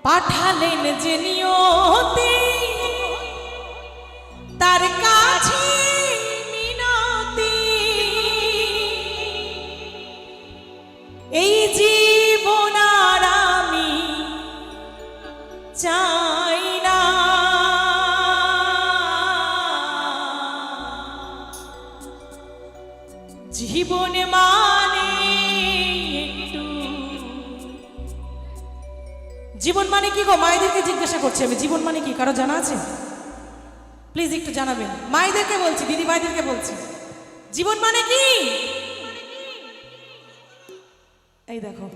পাঠালেন যে নিয়তি তার কাছে মিনতি, এই জীবন আর আমি চাই না, জীবন মানে একটু। জীবন মানে কি গো? মায়েদেরকে জিজ্ঞাসা করছি আমি, জীবন মানে কি কারো জানা আছে? প্লিজ একটু জানাবেন। মায়েদেরকে বলছি, দিদি ভাইদেরকে বলছি, জীবন মানে কি? এই দেখো,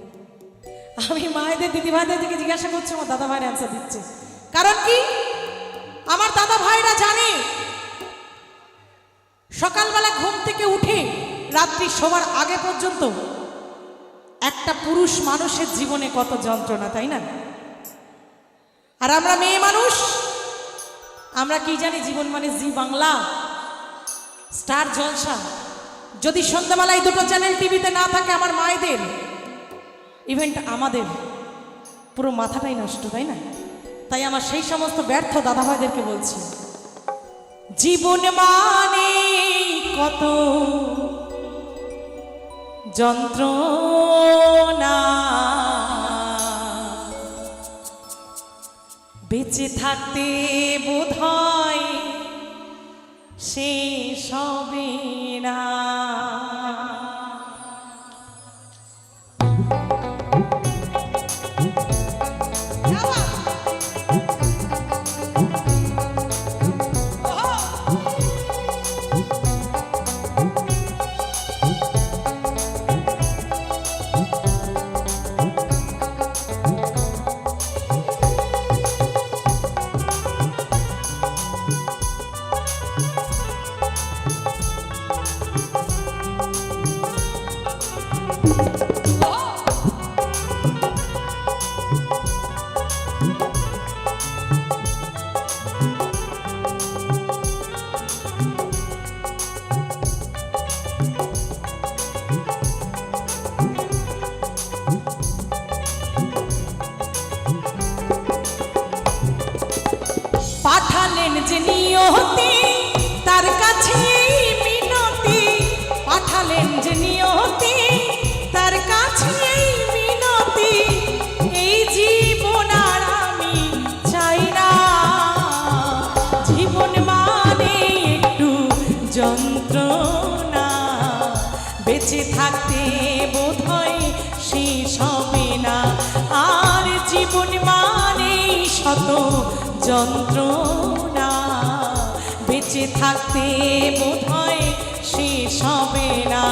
আমি মায়েদের দিদি ভাইদেরকে জিজ্ঞাসা করছি, আমার দাদা ভাইরা অ্যান্সার দিচ্ছে। কারণ কি? আমার দাদা ভাইরা জানে সকালবেলা ঘুম থেকে উঠে রাত্রি শোবার আগে পর্যন্ত একটা পুরুষ মানুষের জীবনে কত যন্ত্রণা, তাই না? আর আমরা মেয়ে মানুষ, আমরা কি জানি? জীবন মানে জি বাংলা, স্টার জলসা। যদি সন্ধ্যাবেলায় দুটো চ্যানেল টিভিতে না থাকে আমার মায়েদের, ইভেন্ট আমাদের পুরো মাথাটাই নষ্ট, তাই না? তাই আমার সেই সমস্ত ব্যর্থ দাদা ভাইদেরকে বলছি, জীবন মানে কত যন্ত্রণা, বেঁচে থাকতে বোধহয় শেষ হবে না। পাঠালেন যে নিয়তি তার কাছে মিনতি, পাঠালেন যে নিয়তি তার কাছে মিনতি, এই জীবন আর আমি চাই না, জীবন মানে একটু যন্ত্রণা, বেঁচে থাকতে বোধহয় শেষ হবে না। আর জীবন মানে শত যন্ত্রণা, বেঁচে থাকতে বোধহয় শেষ হবে না।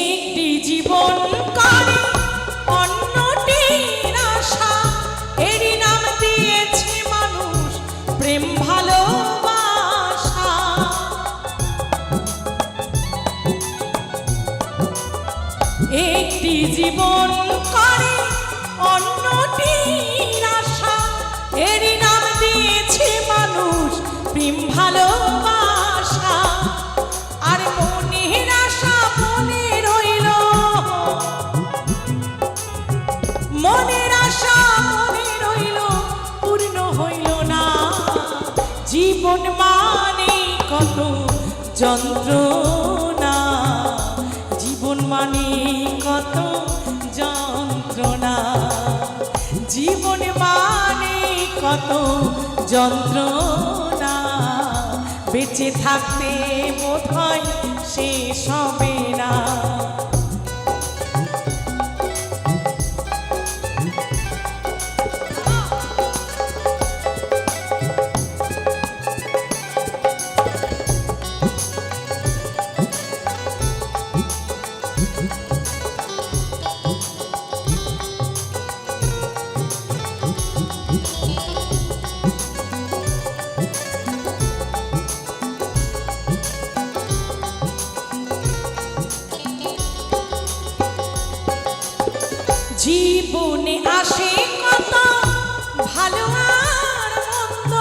একটি জীবন করে অন্যটির আশা, এরই নাম দিয়েছে মানুষ প্রেম ভালোবাসা। একটি জীবন করে অন্যটির আশা, এরই নাম দিয়েছে মানুষ প্রেম ভালোবাসা। আর মনের আশা মনে রইল, মনের আশা মনে রইল, পূর্ণ হইল না। জীবন মানে কত যন্ত্রণা, জীবন মানে কত যন্ত্রণা, জীবন মানে কত যন্ত্রণা, বেঁচে থাকতে বোধহয় শেষ হবে না। জীবনে আসে কত ভালো আর মন্দ,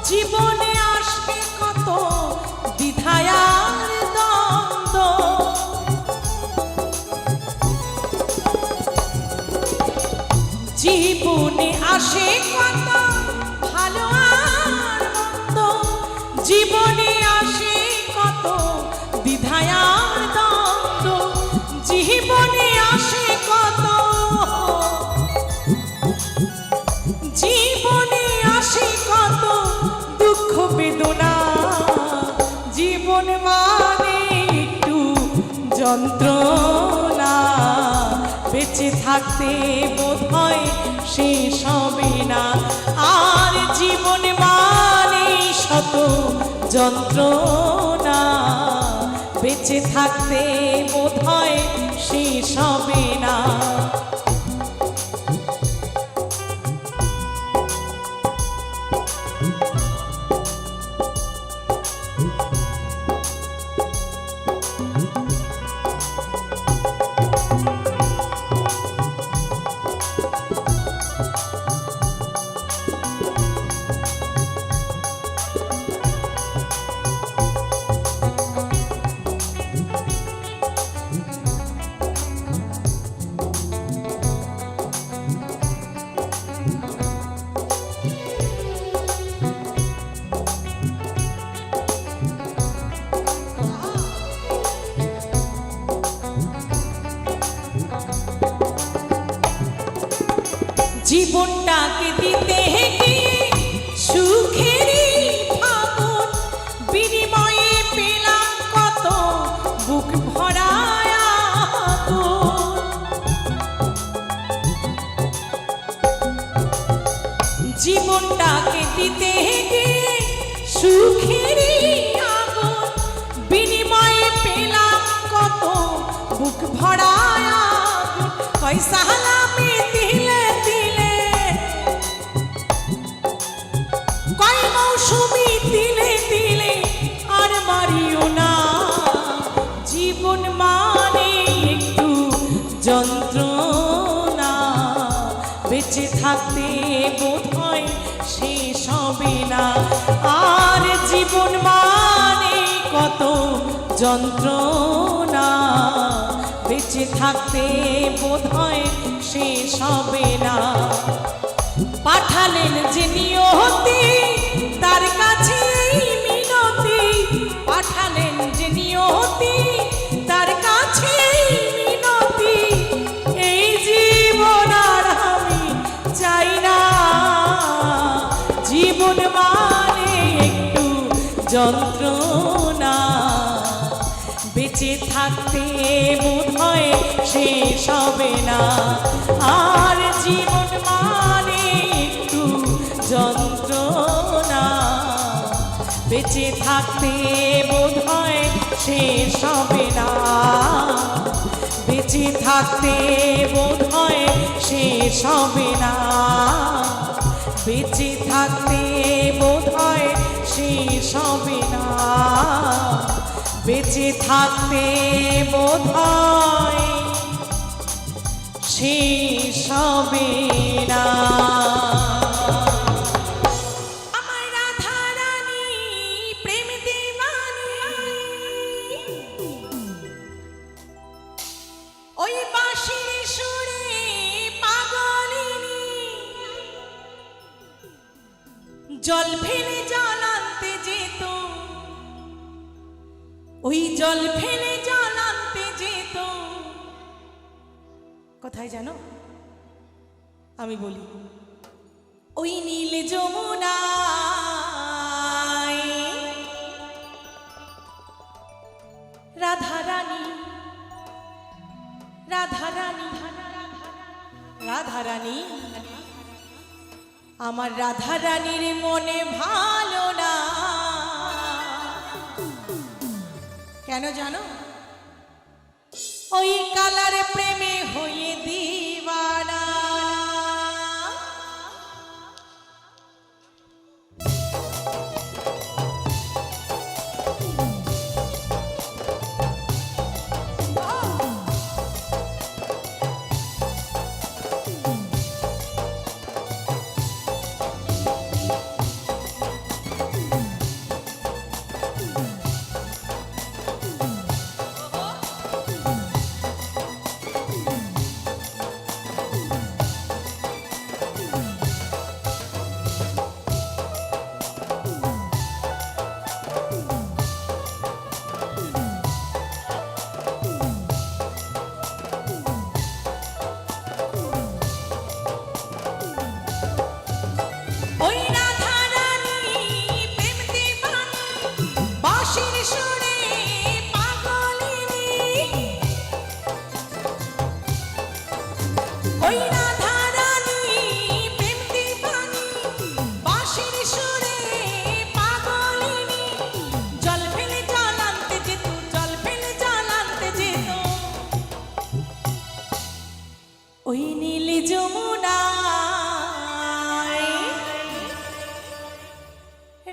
জীবনে আসে কত দ্বিধায় আর দ্বন্দ্ব। জীবনে আসে কত ভালো আর মন্দ, জীবনে আসে কত দ্বিধায় আর দ্বন্দ্ব। জীবনে আসে কত, জীবনে আসে কত দুঃখ বেদনা। জীবন মানে একটু যন্ত্রণা, বেঁচে থাকতে বোধহয় শেষ হবে না। আর জীবন মানে শত যন্ত্রণা, বেঁচে থাকতে বোধহয় শেষ হবে না। জীবনটাকে দিতে গিয়ে সুখেরই ফাগুন, বিনিময়ে পেলাম কত বুক ভরায় আগুন। জীবনটাকে দিতে গিয়ে সুখেরই আগুন, বিনিময়ে পেলাম কত বুক ভরায় আগুন। পয়সা হালামে দিলে দিলে, কয় মৌসুমি দিলে দিলে আর মারিও না। জীবন মানে একটু যন্ত্রণা, বেঁচে থাকতে বোধহয় শেষ হবে না। আর জীবন মানে কত যন্ত্রণা, বেঁচে থাকতে বোধহয় শেষ হবে না। পাঠালেন যে নিয়তি তার কাছে মিনতি, পাঠালেন যে নিয়তি তার কাছে মিনতি। এই জীবন আর আমি চাই না, জীবন মানে একটু যন্ত্রণা, বেঁচে থাকতে বোধহয় শেষ হবে না। আর জীবন মানে একটু যন্ত্রণা, বেঁচে থাকতে বোধহয় শেষ হবে না। বেঁচে থাকতে বোধহয় শেষ হবে না। বেঁচে থাকতে বোধহয় শেষ হবে না। বেঁচে থাকতে বোধহয় শেষ হবে না। আমার রাধা রানী প্রেম দিওয়ানি, ওই বাঁশির সুরে পাগলিনী, জল ফেলে জল আনতে যেত, ওই জল ফেলে জল আনতে যেত। কোথায় জানো? আমি বলি, ওই নীল যমুনায় রাধা রানী, রাধা রানী, রাধা রানী। আমার রাধা রানীর মনে ভালো না। কেন জানো? ওই কালার প্রেমে হয়ে দিওয়ানা। ওই রাধা রানী প্রেম দিবানী বাঁশির সুরে পাগলিনী জল ফেলে জল আনতে যেত জল ফেলে জল আনতে যেত ওই নীল যমুনায়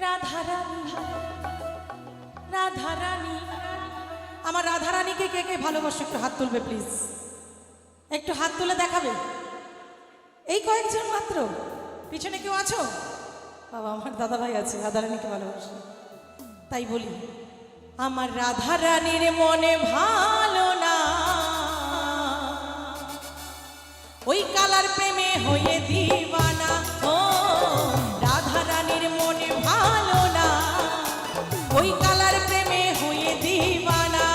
রাধা রানী রাধা রানী আমার রাধা রানীকে কে কে ভালোবাসে একটু হাত তুলবে প্লিজ একটু হাত তুলে দেখাবে এই কয়েকজন মাত্র পিছনে কেউ আছো বাবা আমার দাদা ভাই আছে রাধা রানীকে ভালোবাসে তাই বলি আমার রাধা রানীর মনে ভালো না ওই কালার প্রেমে হয়ে দিবানা ও রাধা রানীর মনে ভালো না ওই কালার প্রেমে হয়ে দিবানা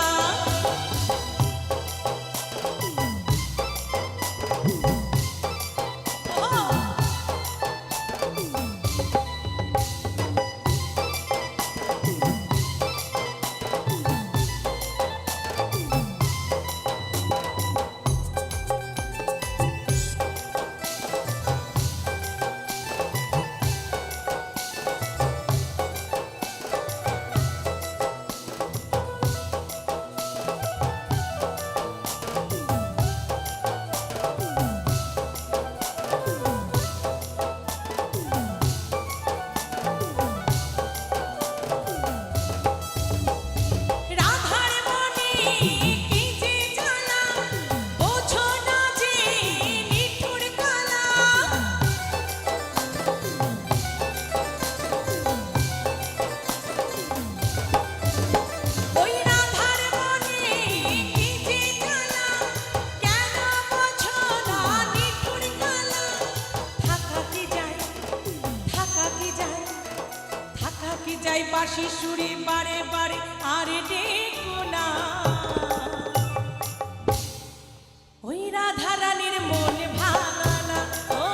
যাই বাঁশি সুরে বারে বারে আর ডেকো না ওই রাধা রানীর মনে ভালা না ও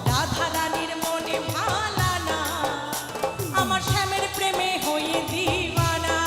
রাধা রানীর মনে ভালা না আমার শ্যামের প্রেমে হয়ে দিবানা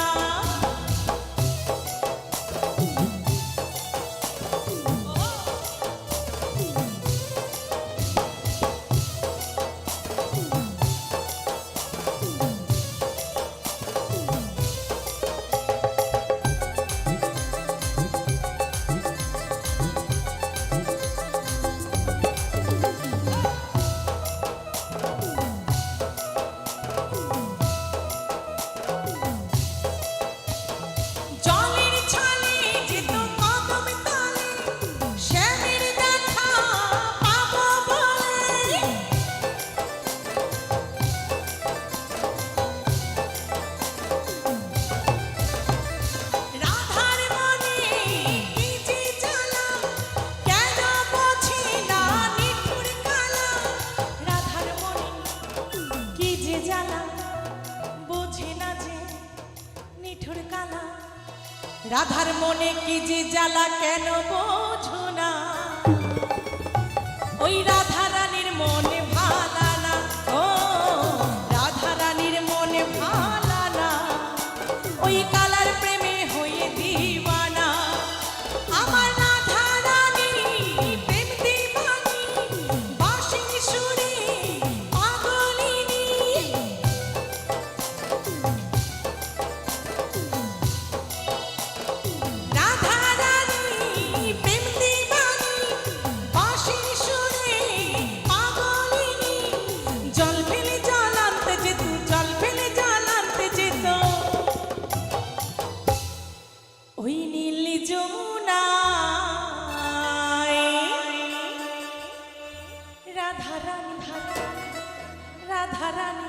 রাধার মনে কি যে জ্বালা কেন বোঝো না ওই রাধা রানীর মনে ভালা না ও রাধা রানীর মনে ভালা না ওই কালার প্রেমে হয়ে দিবানা আমার রাধা রানী প্রেম দিবানী বাঁশির সুরে পাগলিনী ওই নীল যমুনায় রাধা রানী রাধা রানী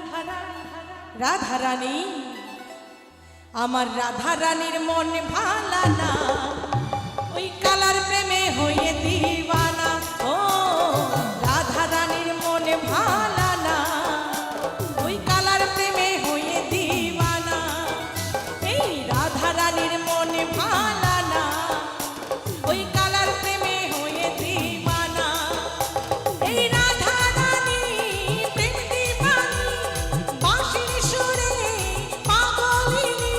রাধা রানী আমার রাধা রানীর মন ভালা না ওই কালার প্রেমে হয়ে দিবানা ও রাধা রানীর মন ভালা না ওই কালার প্রেমে হয়ে দিবানা এই রাধা রানীর মনে ভালা না ওই কালার প্রেমে হয়ে দিবানা এই রাধা রানী প্রেম দিবানী বাঁশির সুরে পাগলিনী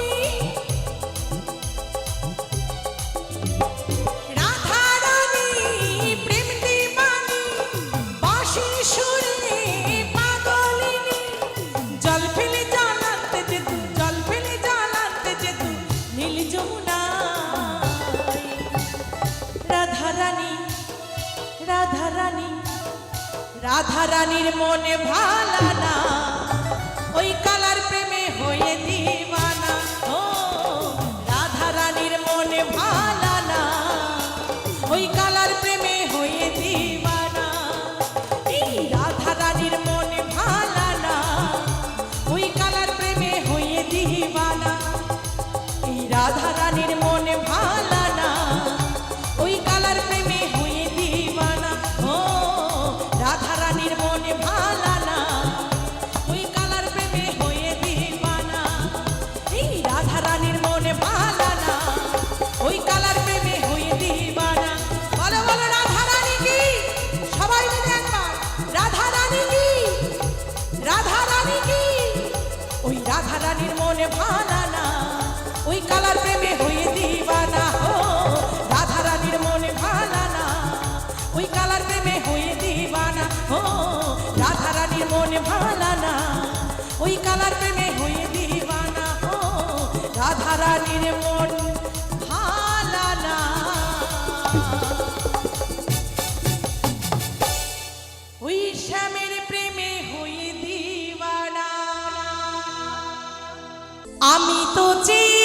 রাধা রানী রাধা রানীর মনে ভালা না, ওই কালার প্রেমে হয়ে দিবানা। ও রাধা রানীর মনে ভালা না, ওই কালার প্রেমে হয়ে দিবানা। এই রাধা রানীর মনে ভালা না, ওই কালার প্রেমে হয়ে দিবানা। এই রাধা রানীর মনে ভালা না, ওই কালার প্রেমে হয়ে দিবানা। ও রাধা রানীর মনে ভালা না, ওই কালার প্রেমে হয়ে দিবানা। এই রাধা রানীর মনে ভালা না, ওই কালার প্রেমে হয়ে দিবানা। বলো বলো রাধা রানী কি, সবাই মিলে একবার রাধা রানী কি, রাধা রানী কি। ওই রাধা রানীর মনে ভালা না, ওই কালার প্রেমে হয়ে দিবানা। ও রাধা রানীর মনে ভালা না, ওই কালার প্রেমে হয়ে দিবানা। ও রাধা রানীর মনে ভালা না, ওই কালার প্রেমে হয়ে দিবানা। ও রাধা রানীর মন ভালা না, ওই শ্যামের প্রেমে হয়ে দিবানা। আমি তো চেয়েছিলাম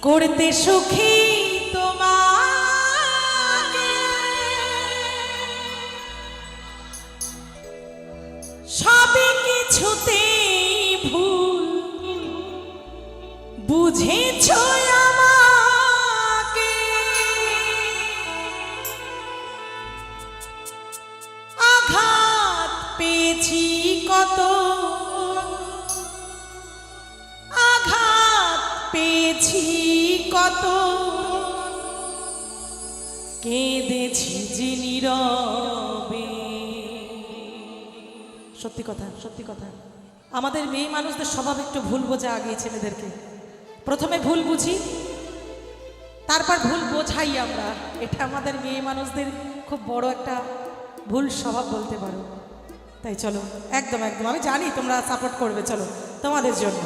করতে সুখী তোমাকে, সবই কিছুতেই ভুল বুঝেছ আমাকে। আঘাত পেয়েছি কত, আঘাত পেয়েছি কত, কেঁদেছি যে নীরবে। সত্যি কথা, সত্যি কথা। আমাদের মেয়ে মানুষদের স্বভাব একটু ভুল বোঝা আগে ছেলেদেরকে। প্রথমে ভুল বুঝি, তারপর ভুল বোঝাই আমরা। এটা আমাদের মেয়ে মানুষদের খুব বড় একটা ভুল স্বভাব বলতে পারো। তাই চলো, একদম একদম, আমি জানি তোমরা সাপোর্ট করবে, চলো তোমাদের জন্য।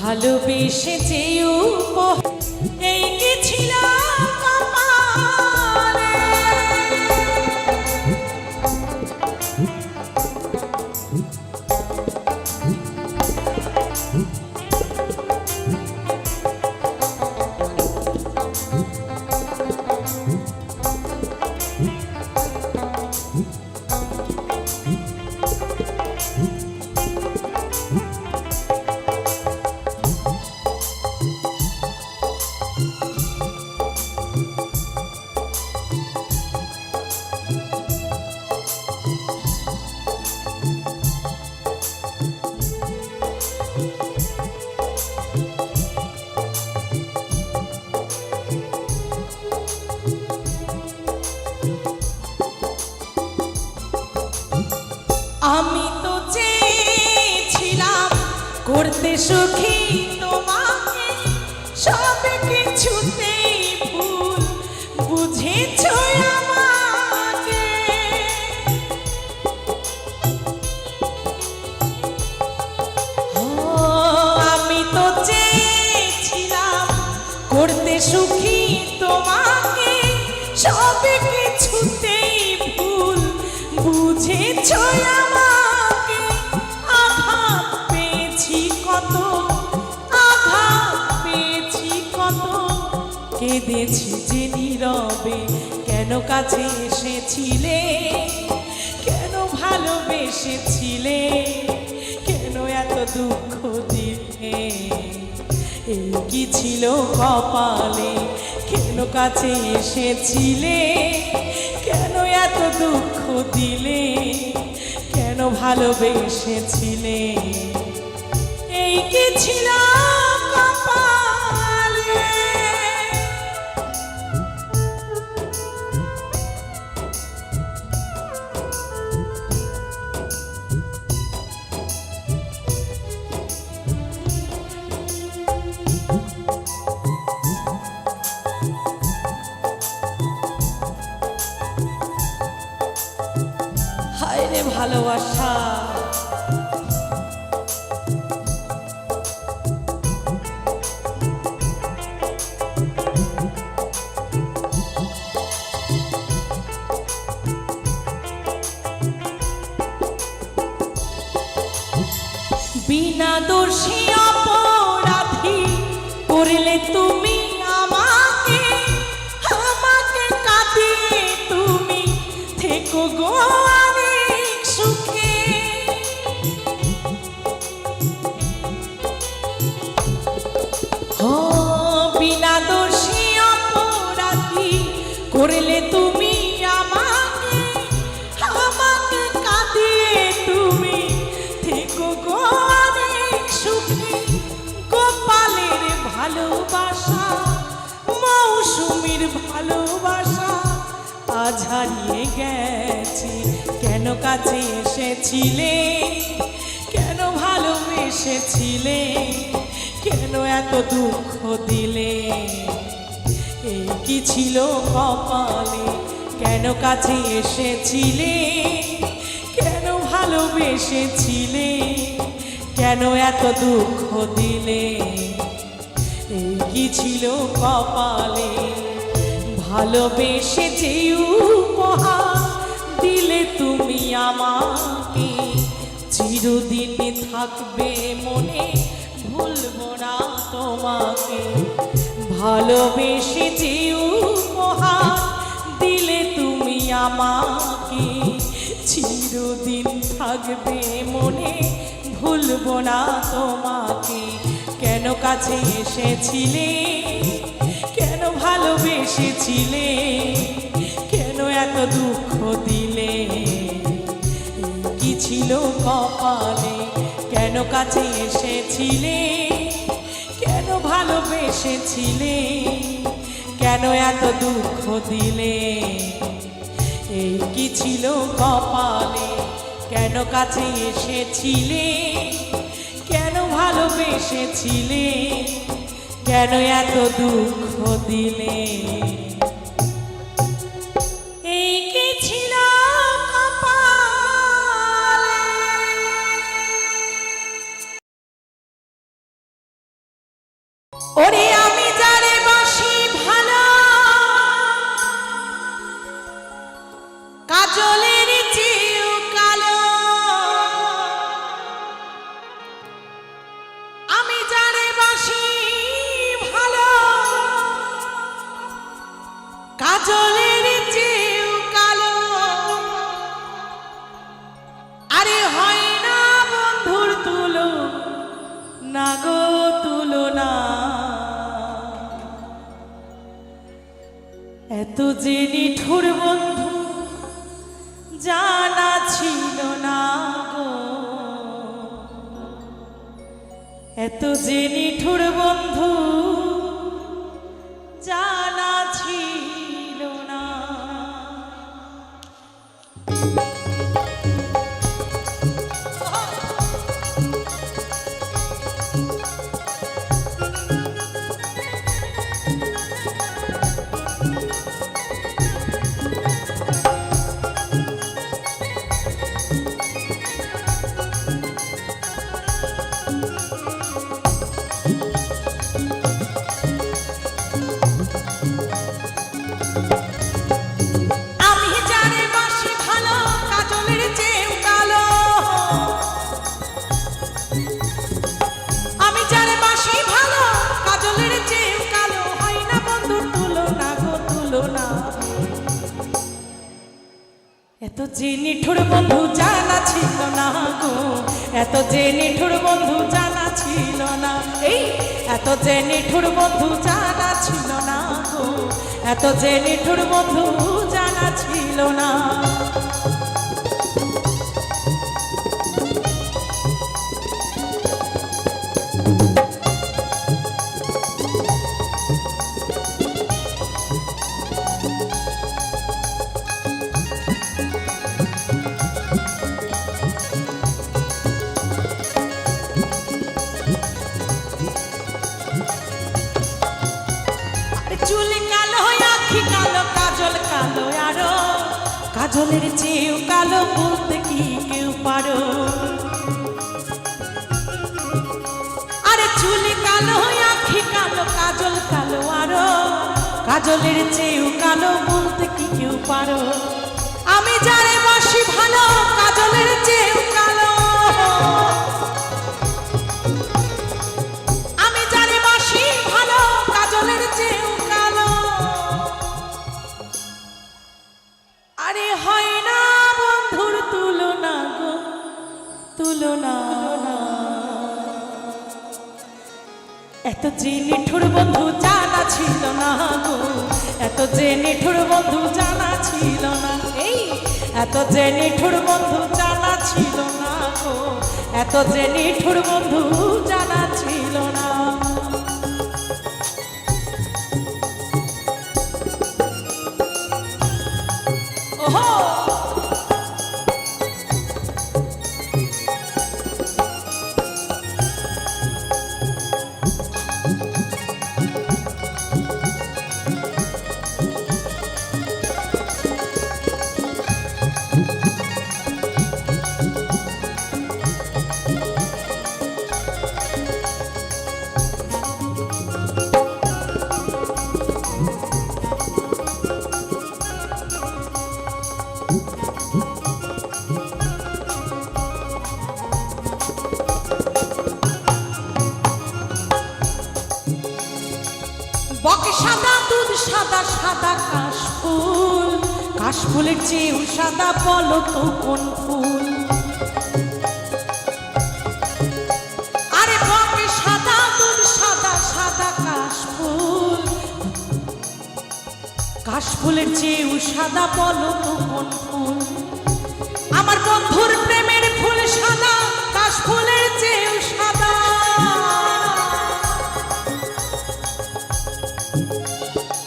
ভালোবেসে যেও এই কি ছিল কপালে, আমি তো চেয়েছিলাম করতে সুখী তোমাকে, সব কিছুতেই ভুল বুঝেছ আমাকে। ও আমি তো চেয়েছিলাম করতে সুখী তোমাকে, সব কিছুতেই ভুল বুঝেছ আমাকে। আঘাত পেয়েছি কত, আঘাত পেয়েছি কত, কেঁদেছি যে নীরবে। কেন কাছে এসেছিলে, কেন ভালোবেসেছিলে, কেন এত দুঃখ দিলে, এই কি ছিল কপালে। কেন কাছে এসেছিলে, কেন এত দুঃখ দিলে, কেন ভালোবেসেছিলে, এই কি ছিল কপালে। ভালোবাসা। বিনা দোষী অপরাধী করলে তুমি আমাকে, আমাকে কাঁদিয়ে তুমি থেকো গো অনেক সুখে। বিনা দোষী অপরাধী করলে তুমি আমাকে, আমাকে কাঁদিয়ে তুমি থেকো গো অনেক সুখে। গোপালের ভালোবাসা, মৌসুমীর ভালোবাসা আজ হারিয়ে গেছে। কেন কাছে এসেছিলে, কেন ভালোবেসেছিলে, কেন এত দুঃখ দিলে? এই কি ছিল কপালে? কেন কাছে এসেছিলে, কেন ভালোবেসেছিলে, কেন এত দুঃখ দিলে? এই কি ছিল কপালে? ভালোবেসে যে উপহার দিলে তুমি আমাকে, চিরদিন থাকবে মনে, ভুলবো না তোমাকে। ভালোবেসে যে উপহার দিলে তুমি আমাকে, চিরদিন থাকবে মনে, ভুলবো না তোমাকে। কেন কাছে এসেছিলে, কেন ভালোবেসেছিলে, কেন এত দুঃখ দিলে? কি ছিল কপালে? কেন কাছে এসেছিলে, কেন ভালোবেসেছিলে, কেন এত দুঃখ দিলে? এই কি ছিল কপালে? কেন কাছে এসেছিলে, কেন ভালোবেসেছিলে, কেন এত দুঃখ দিলে? এই কি ছিল কপালে? ওরে আমি যারে বাসি ভালো, কাজলের চেয়েও কালো। আমি যারে বাসি ভালো, কাজলের চেয়েও কালো। আরে হয় না বন্ধুর তুলো না গো তুলনা। এত যে নিঠুর বন্ধু জানা ছিল না গো, এত যে নিঠুর বন্ধু জানা ছিল না। এত যে নিঠুর বন্ধু জানা ছিল না গো, এত যে নিঠুর বন্ধু জানা ছিল না। এই এত যে নিঠুর বন্ধু জানা ছিল না গো, এত যে নিঠুর বন্ধু জানা ছিল না। কাজলের চেয়েও কালো বলতে কি কেউ পারো। আরে চুলি কালো আঁখি কালো কাজল কালো আরো, কাজলের চেয়েও কালো বলতে কি কেউ পারো। আমি যারে বাসি ভালো কাজলের চেয়েও কালো, আমি যারে বাসি ভালো কাজলের চেয়েও কালো। আরে হয় না বন্ধুর তুলনা গো তুলনা, এত যে নিঠুর বন্ধু জানা ছিল না গো, এত যে নিঠুর বন্ধু জানা ছিল না। এই এত যে নিঠুর বন্ধু জানা ছিল না গো, এত যে নিঠুর বন্ধু জানা ছিল না। ওহো বকে সাদা দুধ সাদা সাদা কাশফুল, কাশফুলের চেয়েও সাদা বলো তো কোন ফুল। আরে বকে সাদা দুধ সাদা সাদা কাশফুল, কাশফুলের চেয়েও সাদা বলো তো কোন ফুল। আমার বন্ধুর প্রেমের ফুল সাদা কাশফুলের চেয়েও সাদা,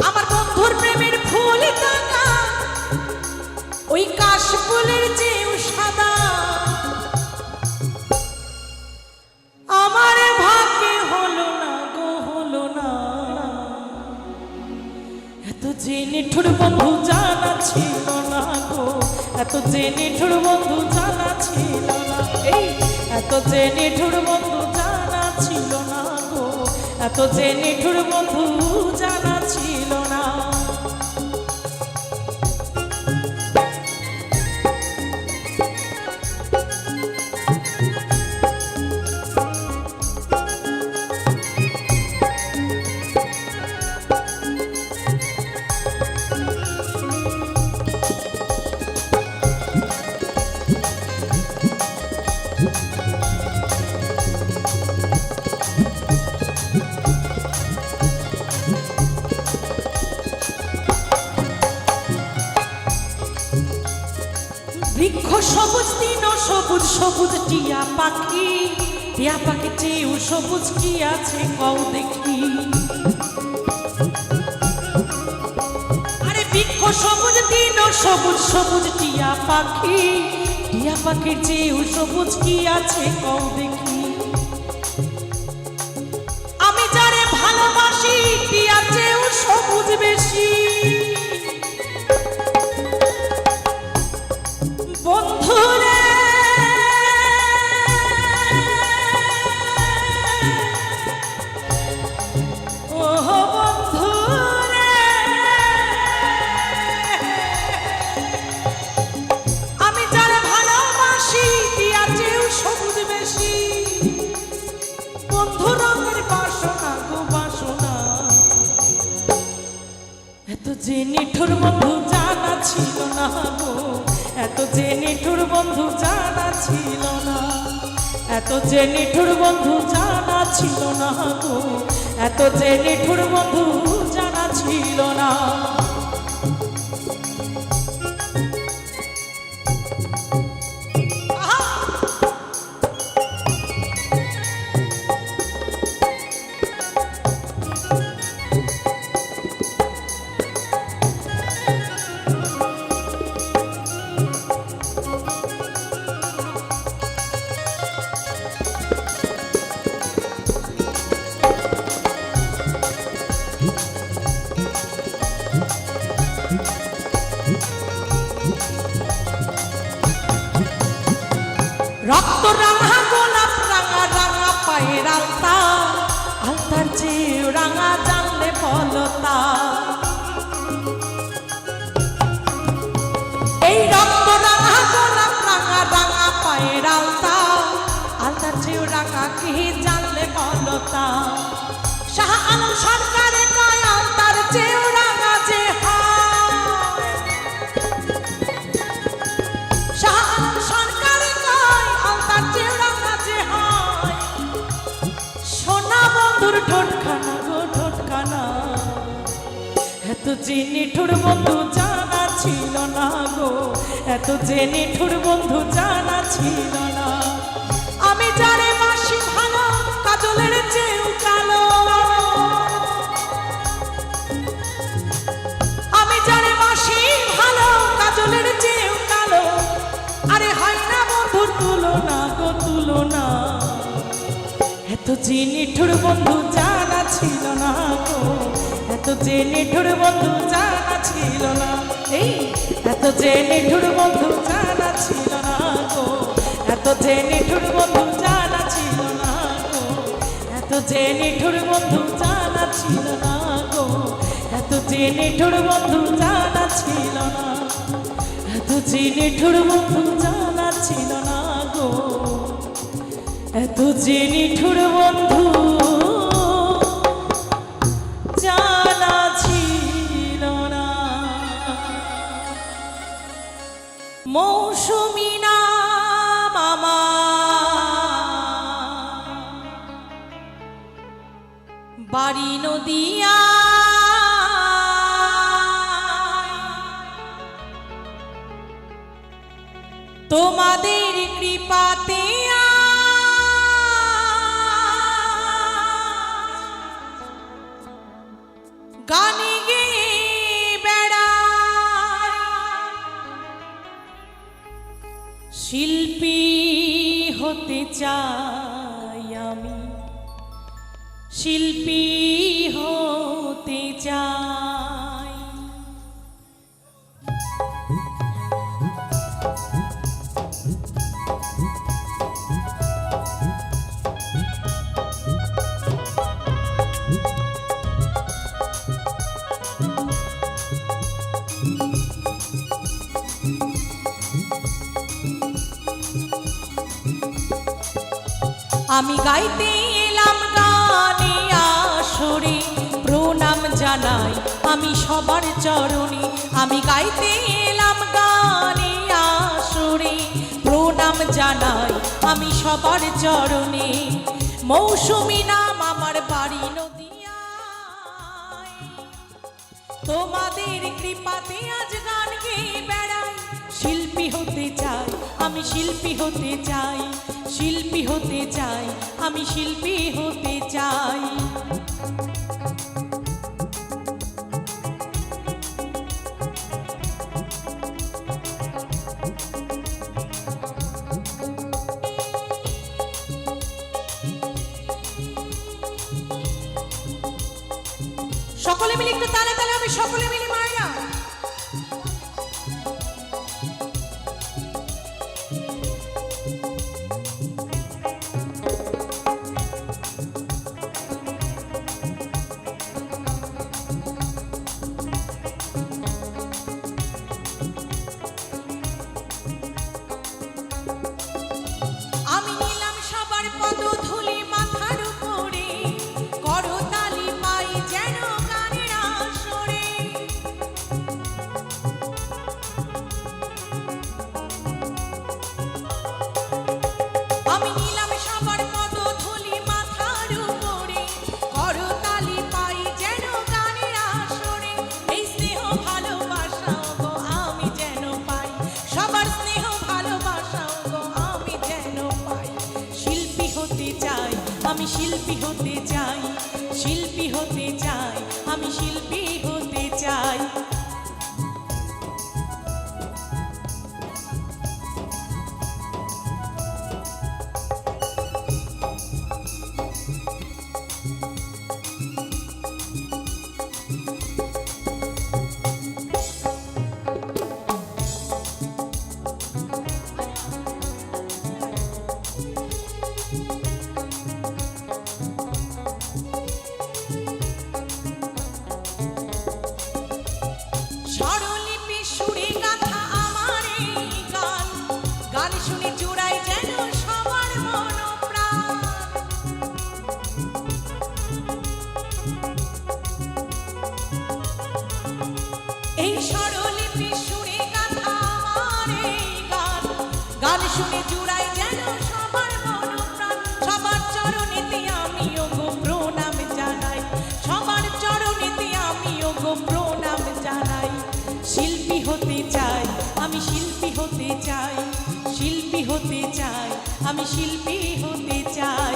আমার বন্ধুর প্রেমের ফুল টাকা ওই কাশফুলের চেয়েও সাদা। আমার ভাগ্যে হলো না গো হলো না, এত যে নিঠুর বন্ধু জানা ছিল না গো, এত যে নিঠুর বন্ধু জানা ছিল না। এই এত যে নিঠুর বন্ধু জানা ছিল না গো, এত যে নিঠুর বন্ধু জানা ছিল না। বৃক্ষ সবুজ দিন সবুজ সবুজ টিয়া পাখি, টিয়া পাখি চেয়েও সবুজ কি আছে কও দেখি। আরে বৃক্ষ সবুজ দিন সবুজ সবুজ টিয়া পাখি, টিয়া পাখির চেয়েও সবুজ কি আছে কও দেখি। আমি যারে ভালোবাসি টিয়ার চেয়েও সবুজ বেশি। বন্ধুরে ও বন্ধুরে, আমি যারে ভালোবাসি টিয়ার চেয়েও সবুজ বেশি। বন্ধু রঙের বাসনা গো বাসনা, এত যে নিঠুর বন্ধু জানা ছিল না গো, এত যে নিঠুর বন্ধু জানা ছিল না, এত যে নিঠুর বন্ধু জানা ছিল না গো, এত যে নিঠুর বন্ধু জানা ছিল না। এত যে নিঠুর বন্ধু জানা ছিল না গো, এত যে নিঠুর বন্ধু জানা ছিল না। আমি জানে মাসি ভালো কাজলের চেয়েও কালো, আমি জানে মাসি ভালো কাজলের চেয়েও কালো। আরে হয় না বন্ধুর তুলনা গো তুলনা, এত যে নিঠুর বন্ধু জানা ছিল না গো, এত যে নিঠুর বন্ধু জানা ছিল না। এই এত যে নিঠুর বন্ধু জানা ছিল না গো, এত যে নিঠুর বন্ধু জানা ছিল না গো, এত যে নিঠুর বন্ধু জানা ছিল না গো, এত যে নিঠুর বন্ধু জানা ছিল না, এত যে নিঠুর বন্ধু জানা ছিল না গো, এত যে নিঠুর বন্ধু জানা ছিল না। মৌসুমী নাম আমার, বাড়ি নদিয়া, তোমাদের কৃপাতে গানে গেয়ে বেড়াই, শিল্পী হতে চাই আমি, শিল্পী হতে চাই। আমি গাইতে এলাম গানে আসরে, প্রণাম জানাই আমি সবার চরণে। আমি গাইতে এলাম গানে আসরে, প্রণাম জানাই আমি সবার চরণে। মৌসুমী নাম আমার, বাড়ি নদিয়ায়, তোমাদের কৃপাতে আজ গান গেয়ে বেড়াই। শিল্পী হতে চাই আমি, শিল্পী হতে চাই, শিল্পী হতে চাই আমি, শিল্পী হতে চাই। সকলে মিলে একটু তালে তালে হবে, সকলে মিলে মায়া। আমি নিলাম সবার পদধূলি মাথার উপরে, করতালি পাই যেন গানের আসরে। আমি নিলাম সবার পদধূলি মাথার উপরে, করতালি পাই যেন গানের আসরে। এই স্নেহ ভালোবাসা গো আমি যেন পাই, সবার স্নেহ ভালোবাসা গো আমি যেন পাই। শিল্পী হতে চাই আমি, শিল্পী হতে চাই, শিল্পী হতে চাই আমি, শিল্পী হতে চাই। স্বরলিপি সুরে গাথা আমার এই গান, গান শুনে জোড়াই যেন সবার মন প্রাণ। এই স্বরলিপি সুরে গাথা আমার এই গান, গান শুনে জোড়াই যেন সবার মন প্রাণ। সবার চরণেতে আমি ওগো প্রণাম জানাই, সবার চরণেতে আমি ওগো প্রণাম আমি শিল্পী হতে চাই।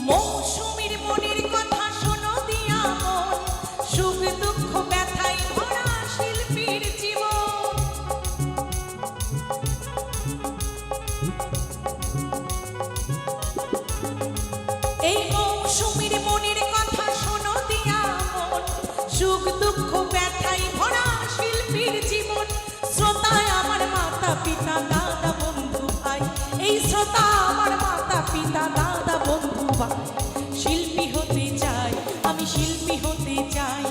মৌসুমীর মনের কথা শোনো দিয়া মন, সুখ দুঃখ ব্যথায় ভরা শিল্পীর জীবন। এই মৌসুমীর মনের কথা শোনো দিয়া মন, সুখ দুঃখ ব্যথায় ভরা শিল্পীর জীবন। শ্রোতায় আমার মাতা পিতা দাদা বন্ধু ভাই, এই শ্রোতা আমার মাতা পিতা দাদা বন্ধু ভাই। শিল্পী হতে চাই, আমি শিল্পী হতে চাই,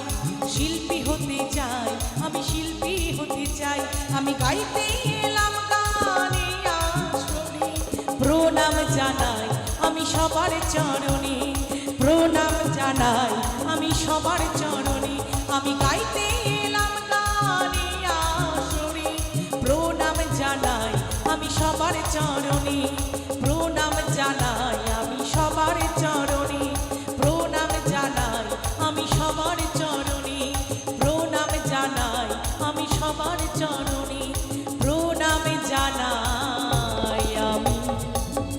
শিল্পী হতে চাই, আমি শিল্পী হতে চাই। আমি গাইতে এলাম গানে আসরে, প্রণাম জানাই আমি সবার চরণে, প্রণাম জানাই আমি সবার চরণে। আমি গাইতে এলাম গানে আসরে, প্রণাম জানাই আমি সবার চরণে, প্রণাম জানাই